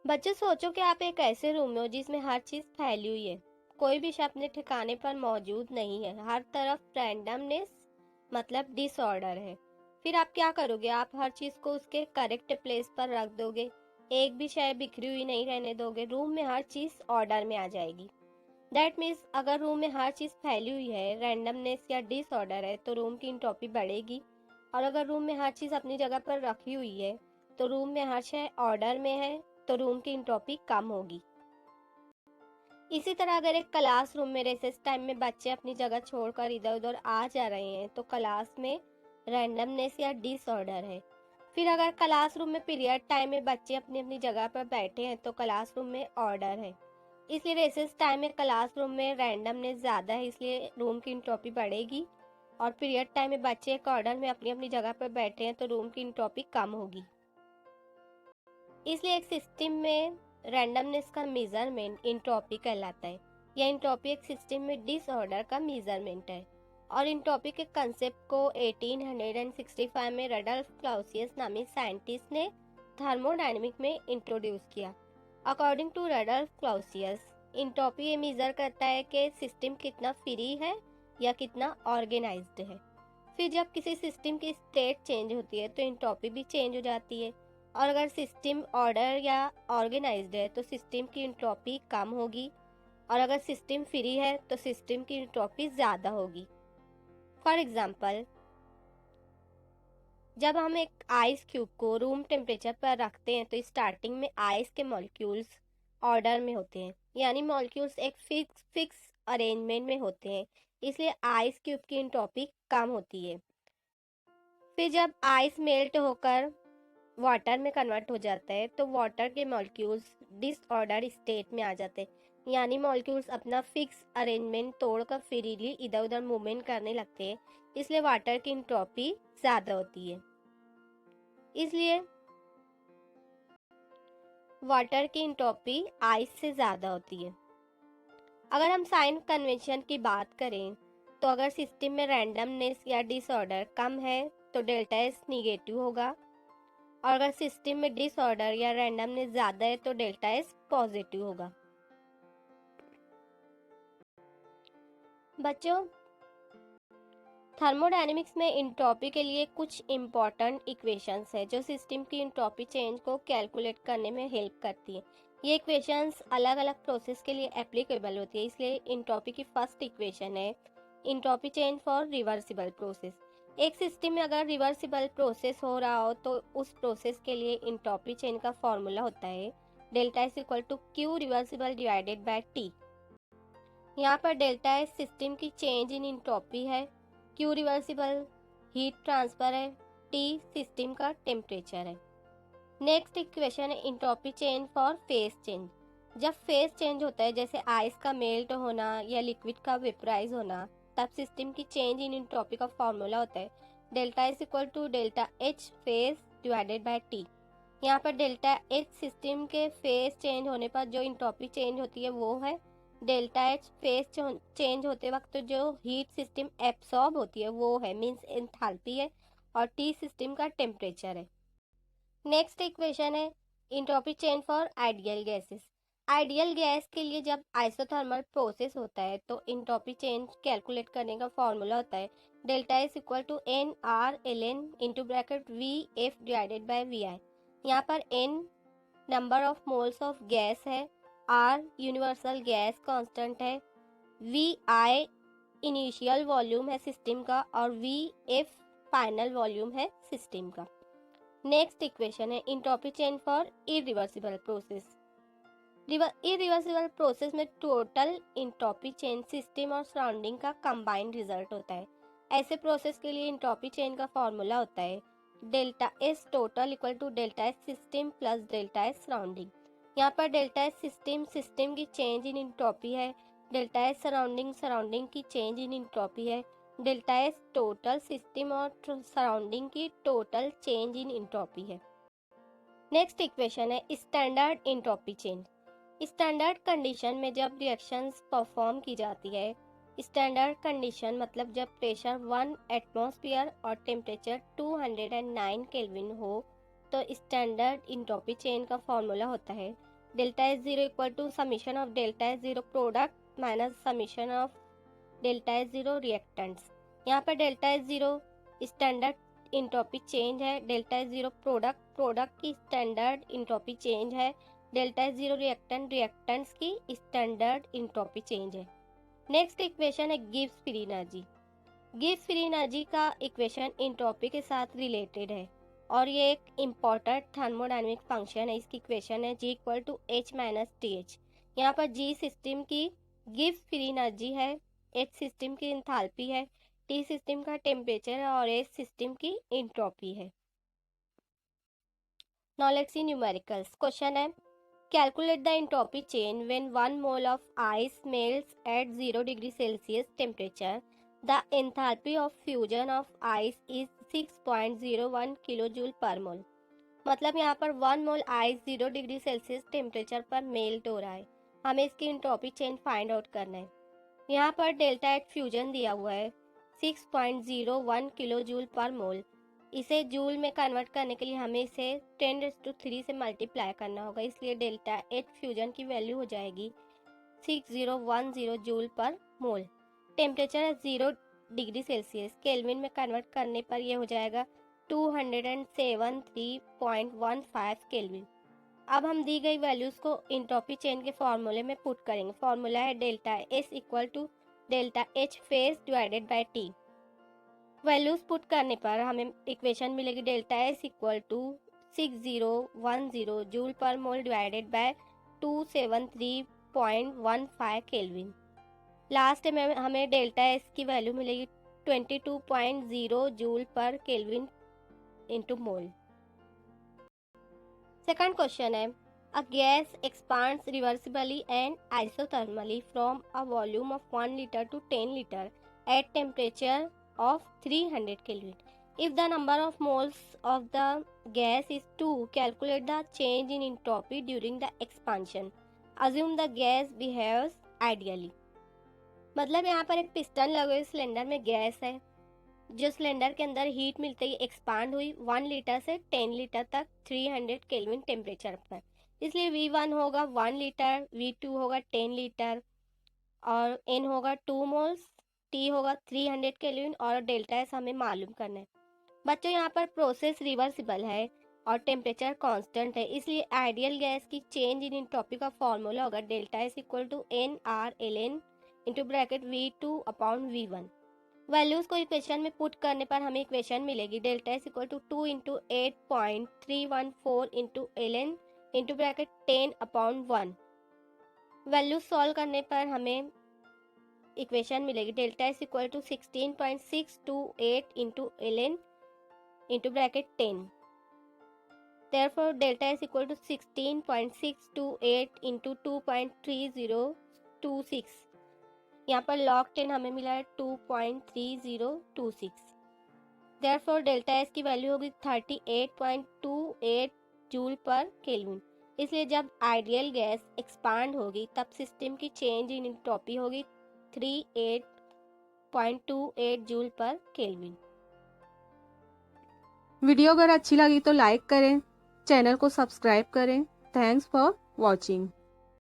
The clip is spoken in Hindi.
बच्चे सोचो कि आप एक ऐसे रूम में हो जिसमें हर चीज फैली हुई है, कोई भी शय अपने ठिकाने पर मौजूद नहीं है, हर तरफ रैंडमनेस मतलब डिसऑर्डर है। फिर आप क्या करोगे? आप हर चीज को उसके करेक्ट प्लेस पर रख दोगे, एक भी शय बिखरी हुई नहीं रहने दोगे, रूम में हर चीज ऑर्डर में आ जाएगी। दैट मीन्स अगर रूम में हर चीज फैली हुई है, रैंडमनेस या डिसऑर्डर है, तो रूम की इंट्रोपी बढ़ेगी। और अगर रूम में हर चीज अपनी जगह पर रखी हुई है, तो रूम में हर शय ऑर्डर में है, तो रूम की इंट्रोपी कम होगी। इसी तरह अगर एक क्लासरूम में रेसेस टाइम में बच्चे अपनी जगह छोड़कर इधर उधर आ जा रहे हैं, तो क्लास में रैंडमनेस या डिसऑर्डर है। फिर अगर क्लासरूम में पीरियड टाइम में बच्चे अपनी अपनी जगह पर बैठे हैं, तो क्लासरूम में ऑर्डर है। इसलिए रेसेस टाइम में क्लासरूम में रैंडमनेस ज़्यादा है, इसलिए रूम की इंट्रोपी बढ़ेगी। और पीरियड टाइम में बच्चे एक ऑर्डर में अपनी अपनी जगह पर बैठे हैं, तो रूम की इंट्रोपी कम होगी। इसलिए एक सिस्टम में रैंडमनेस का मेजरमेंट इंट्रोपी कहलाता है। यह इंट्रोपी एक सिस्टम में डिसऑर्डर का मेजरमेंट है। और इंट्रोपी के कंसेप्ट को 1865 में रडल्फ क्लाउसियस नामी साइंटिस्ट ने थर्मोडायनेमिक में इंट्रोड्यूस किया। अकॉर्डिंग टू रडल्फ क्लाउसियस, इंट्रोपी ये मेजर करता है कि सिस्टम कितना फ्री है या कितना ऑर्गेनाइज्ड है। फिर जब किसी सिस्टम की स्टेट चेंज होती है, तो इंट्रोपी भी चेंज हो जाती है। और अगर सिस्टम ऑर्डर या ऑर्गेनाइज्ड है, तो सिस्टम की इंट्रोपी कम होगी। और अगर सिस्टम फ्री है, तो सिस्टम की इंट्रोपी ज़्यादा होगी। फॉर एग्जाम्पल, जब हम एक आइस क्यूब को रूम टेम्परेचर पर रखते हैं, तो स्टार्टिंग में आइस के मॉलिक्यूल्स ऑर्डर में होते हैं, यानी मॉलिक्यूल्स एक फिक्स अरेंजमेंट में होते हैं, इसलिए आइस क्यूब की इंट्रोपी कम होती है। फिर जब आइस मेल्ट होकर वाटर में कन्वर्ट हो जाता है, तो वाटर के मॉलिक्यूल्स डिसऑर्डर स्टेट में आ जाते हैं, यानी मॉलिक्यूल्स अपना फिक्स अरेंजमेंट तोड़कर फ्रीली इधर उधर मूवमेंट करने लगते हैं, इसलिए वाटर की इंट्रोपी ज़्यादा होती है। इसलिए वाटर की इंट्रोपी आइस से ज़्यादा होती है। अगर हम साइन कन्वेंशन की बात करें, तो अगर सिस्टम में रैंडमनेस या डिसऑर्डर कम है, तो डेल्टा एस निगेटिव होगा। और अगर सिस्टम में डिसऑर्डर या रैंडमनेस ज़्यादा है, तो डेल्टा एस पॉजिटिव होगा। बच्चों, थर्मोडायनेमिक्स में इंट्रोपी के लिए कुछ इम्पॉर्टेंट इक्वेशंस है जो सिस्टम की इंट्रोपी चेंज को कैलकुलेट करने में हेल्प करती है। ये इक्वेशंस अलग अलग प्रोसेस के लिए एप्लीकेबल होती है, इसलिए इंट्रोपी की फर्स्ट इक्वेशन है entropy change for reversible process. एक सिस्टम में अगर रिवर्सिबल प्रोसेस हो रहा हो, तो उस प्रोसेस के लिए इंट्रोपी चेंज का फॉर्मूला होता है delta S equal to Q reversible divided by T. यहाँ पर डेल्टा एस सिस्टम की चेंज इन इंट्रोपी है, क्यू रिवर्सिबल हीट ट्रांसफर है, टी सिस्टम का टेम्परेचर है। नेक्स्ट इक्वेशन है entropy change for phase change. जब फेज चेंज होता है, जैसे आइस का मेल्ट होना या लिक्विड का वेपराइज होना, तब सिस्टम की चेंज इन इंट्रोपी का फॉर्मूला होता है delta S equal to delta H phase divided by T. यहाँ पर डेल्टा एच सिस्टम के फेज चेंज होने पर जो इंट्रोपी चेंज होती है वो है डेल्टा एच फेज चेंज होते वक्त जो हीट सिस्टम एब्सॉर्ब होती है वो है मीन्स एंथैल्पी है, और टी सिस्टम का टेम्परेचर है। नेक्स्ट इक्वेशन है entropy change for ideal gases. Ideal gas के लिए जब आइसोथर्मल प्रोसेस होता है, तो इंट्रोपी चेंज कैलकुलेट करने का फॉर्मूला होता है delta S equal to N R L N into bracket V F divided by V I. यहाँ पर N number of moles of gas है, आर यूनिवर्सल गैस कांस्टेंट है, वी आई इनिशियल वॉल्यूम है सिस्टम का, और वी एफ फाइनल वॉल्यूम है सिस्टम का। नेक्स्ट इक्वेशन है entropy change for irreversible process. Irreversible process में टोटल इंट्रोपी चेंज सिस्टम और सराउंडिंग का कंबाइंड रिजल्ट होता है। ऐसे प्रोसेस के लिए इंट्रोपी चेंज का फॉर्मूला होता है delta S total equal to delta S system plus delta S surrounding. यहाँ पर डेल्टा एस सिस्टम की चेंज इन इंट्रोपी है, डेल्टा एस सराउंडिंग की चेंज इन इंट्रोपी है, डेल्टा एस टोटल सिस्टम और सराउंडिंग की टोटल चेंज इन इंट्रोपी है। नेक्स्ट इक्वेशन है standard entropy change. Standard condition में जब रिएक्शंस परफॉर्म की जाती है, स्टैंडर्ड कंडीशन मतलब जब प्रेशर 1 एटमॉस्फेयर और टेम्परेचर 209 केल्विन हो, तो स्टैंडर्ड इंट्रोपी चेंज का फॉर्मूला होता है delta H zero equal to summation of delta H zero product minus summation of delta H zero reactants. यहाँ पर delta H zero standard entropy change है, डेल्टा एच जीरो प्रोडक्ट की स्टैंडर्ड इंट्रोपी चेंज है, डेल्टा एच जीरो रिएक्टेंट्स की स्टैंडर्ड इंट्रोपी चेंज है। नेक्स्ट इक्वेशन है Gibbs free energy. Gibbs free energy का इक्वेशन इंट्रोपी के साथ रिलेटेड है और ये एक इम्पॉर्टेंट थर्मोडायनेमिक फंक्शन है। इसकी इक्वेशन है G equal to H minus T H. यहाँ पर जी सिस्टम की गिब्स फ्री एनर्जी है, एच सिस्टम की इंथैल्पी है, टी सिस्टम का टेम्परेचर है और एच सिस्टम की इंट्रोपी है। Now let's see numericals. Question है calculate the entropy change when 1 mole of ice melts at 0 degree Celsius temperature. The enthalpy of fusion of ice is 6.01 kilo joule per mole. मतलब यहाँ पर 1 मोल आइस 0 डिग्री सेल्सियस टेम्परेचर पर मेल्ट हो रहा है, हमें इसकी एंट्रोपी चेंज फाइंड आउट करना है। यहाँ पर डेल्टा एट फ्यूजन दिया हुआ है 6.01 किलो जूल पर मोल। इसे जूल में कन्वर्ट करने के लिए हमें इसे 10⁻³ से मल्टीप्लाई करना होगा, इसलिए डेल्टा एट फ्यूजन की वैल्यू हो जाएगी 6010 जूल पर मोल। टेम्परेचर है 0 डिग्री सेल्सियस, केल्विन में कन्वर्ट करने पर यह हो जाएगा 273.15 केल्विन। अब हम दी गई वैल्यूज़ को एंट्रोपी चेंज के फॉर्मूले में पुट करेंगे। फॉर्मूला है delta S equal to delta H phase divided by T. Values put करने पर हमें इक्वेशन मिलेगी delta S equal to 6010 joule per mole divided by 273.15 kelvin. Last में हमें डेल्टा एस की वैल्यू मिलेगी 22.0 joule per kelvin into mole. Second question है a gas expands reversibly and isothermally from a volume of 1 litre to 10 litre at temperature of 300 Kelvin. If the number of moles of the gas is 2, calculate the change in entropy during the expansion. Assume the gas behaves ideally. मतलब यहाँ पर एक पिस्टन लगे हुए सिलेंडर में गैस है, जो सिलेंडर के अंदर हीट मिलते ही एक्सपांड हुई 1 लीटर से 10 लीटर तक 300 केल्विन टेम्परेचर पर। इसलिए V1 होगा 1 लीटर, V2 होगा 10 लीटर और N होगा 2 मोल्स, टी होगा 300 केल्विन और डेल्टा एस हमें मालूम करना है। बच्चों यहाँ पर प्रोसेस रिवर्सिबल है और टेम्परेचर कांस्टेंट है, इसलिए आइडियल गैस की चेंज इन एंट्रोपी का फॉर्मूला होगा delta S equal to NRln into bracket V2 upon V1। Values को इक्वेशन में पुट करने पर हमें इक्वेशन मिलेगी delta S equal to 2 into 8.314 into ln into bracket 10 upon 1। Values solve करने पर हमें इक्वेशन मिलेगी delta S equal to 16.628 into ln into bracket 10। Therefore delta S equal to 16.628 into 2.3026। यहाँ पर log 10 हमें मिला है 2.3026। देयरफॉर डेल्टा एस की वैल्यू होगी 38.28 जूल पर केल्विन। इसलिए जब आइडियल गैस एक्सपांड होगी तब सिस्टम की चेंज इन एंट्रोपी होगी 38.28 जूल पर केल्विन। वीडियो अगर अच्छी लगी तो लाइक करें, चैनल को सब्सक्राइब करें। Thanks for watching.